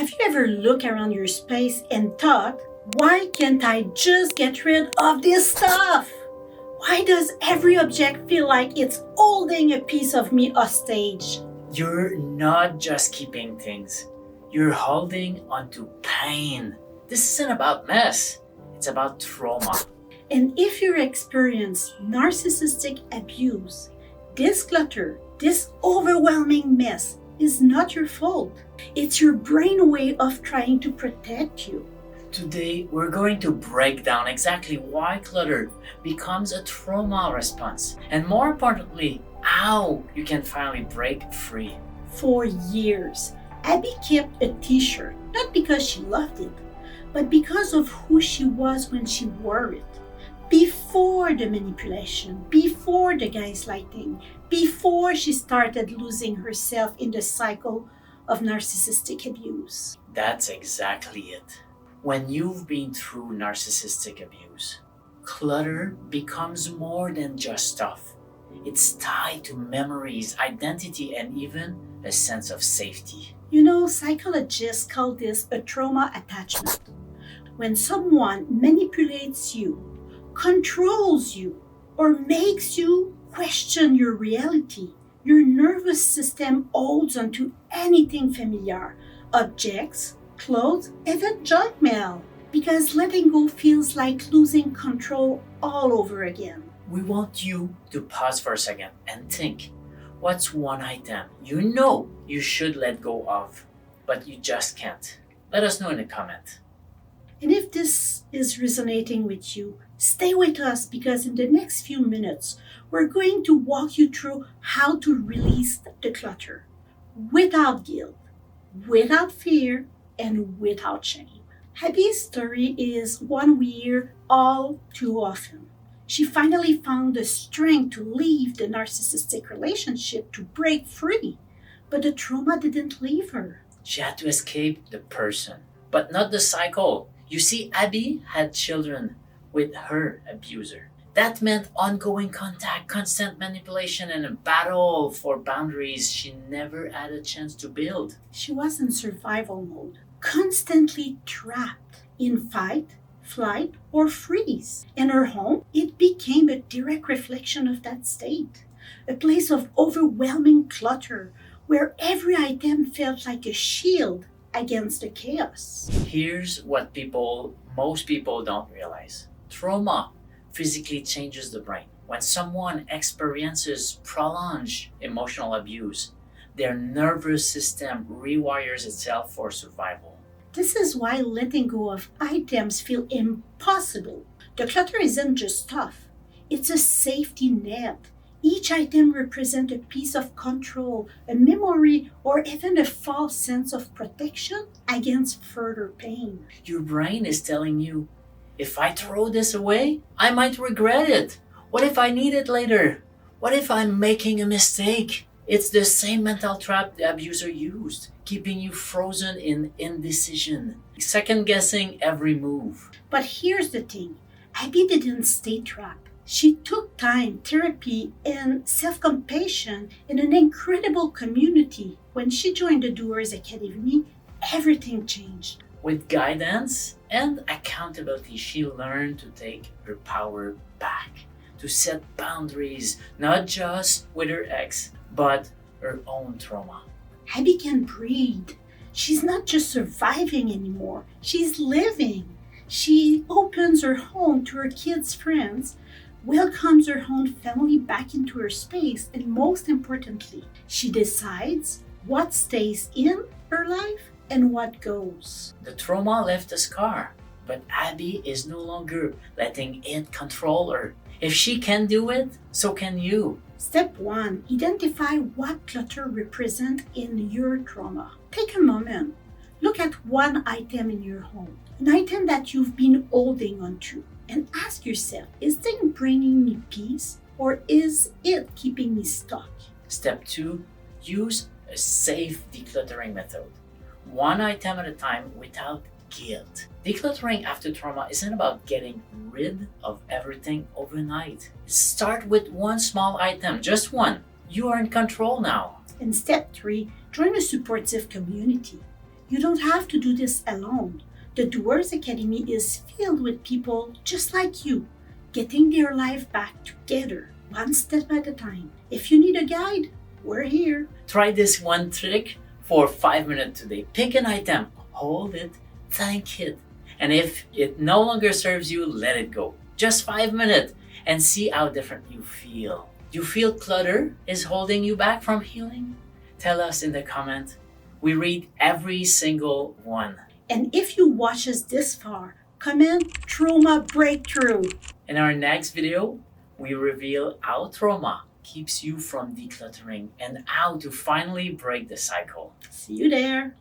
Have you ever looked around your space and thought, why can't I just get rid of this stuff? Why does every object feel like it's holding a piece of me hostage? You're not just keeping things, you're holding onto pain. This isn't about mess, it's about trauma. And if you experience narcissistic abuse, this clutter, this overwhelming mess is not your fault. It's your brain way of trying to protect you. Today, we're going to break down exactly why clutter becomes a trauma response, and more importantly, how you can finally break free. For years, Abby kept a t-shirt, not because she loved it, but because of who she was when she wore it. Before the manipulation, before the gaslighting, before she started losing herself in the cycle of narcissistic abuse. That's exactly it. When you've been through narcissistic abuse, clutter becomes more than just stuff. It's tied to memories, identity, and even a sense of safety. You know, psychologists call this a trauma attachment. When someone manipulates you, controls you, or makes you question your reality, your nervous system holds onto anything familiar, objects, clothes, even junk mail, because letting go feels like losing control all over again. We want you to pause for a second and think, what's one item you know you should let go of, but you just can't? Let us know in the comment. And if this is resonating with you, stay with us because in the next few minutes, we're going to walk you through how to release the clutter without guilt, without fear, and without shame. Abby's story is one we hear all too often. She finally found the strength to leave the narcissistic relationship to break free, but the trauma didn't leave her. She had to escape the person, but not the cycle. You see, Abby had children with her abuser. That meant ongoing contact, constant manipulation, and a battle for boundaries she never had a chance to build. She was in survival mode, constantly trapped in fight, flight, or freeze. In her home, it became a direct reflection of that state, a place of overwhelming clutter where every item felt like a shield against the chaos. Here's what most people don't realize. Trauma physically changes the brain. When someone experiences prolonged emotional abuse, their nervous system rewires itself for survival. This is why letting go of items feel impossible. The clutter isn't just stuff, it's a safety net. Each item represents a piece of control, a memory, or even a false sense of protection against further pain. Your brain is telling you, if I throw this away, I might regret it. What if I need it later? What if I'm making a mistake? It's the same mental trap the abuser used, keeping you frozen in indecision, second guessing every move. But here's the thing, Abby didn't stay trapped. She took time, therapy, and self-compassion in an incredible community. When she joined the Doers Academy, everything changed. With guidance and accountability, she learned to take her power back, to set boundaries, not just with her ex, but her own trauma. Abby can breathe. She's not just surviving anymore, she's living. She opens her home to her kids' friends, welcomes her own family back into her space, and most importantly, she decides what stays in her life and what goes. The trauma left a scar, but Abby is no longer letting it control her. If she can do it, so can you. Step 1. Identify what clutter represents in your trauma. Take a moment. Look at one item in your home, an item that you've been holding onto, and ask yourself, is this bringing me peace or is it keeping me stuck? Step 2. Use a safe decluttering method. One item at a time without guilt. Decluttering after trauma isn't about getting rid of everything overnight. Start with one small item, just one. You are in control now. And step 3, join a supportive community. You don't have to do this alone. The Doers Academy is filled with people just like you, getting their life back together, one step at a time. If you need a guide, we're here. Try this one trick for 5 minutes today. Pick an item, hold it, thank it. And if it no longer serves you, let it go. Just 5 minutes and see how different you feel. You feel clutter is holding you back from healing? Tell us in the comment. We read every single one. And if you watch us this far, comment trauma breakthrough. In our next video, we reveal how trauma keeps you from decluttering and how to finally break the cycle. See you there.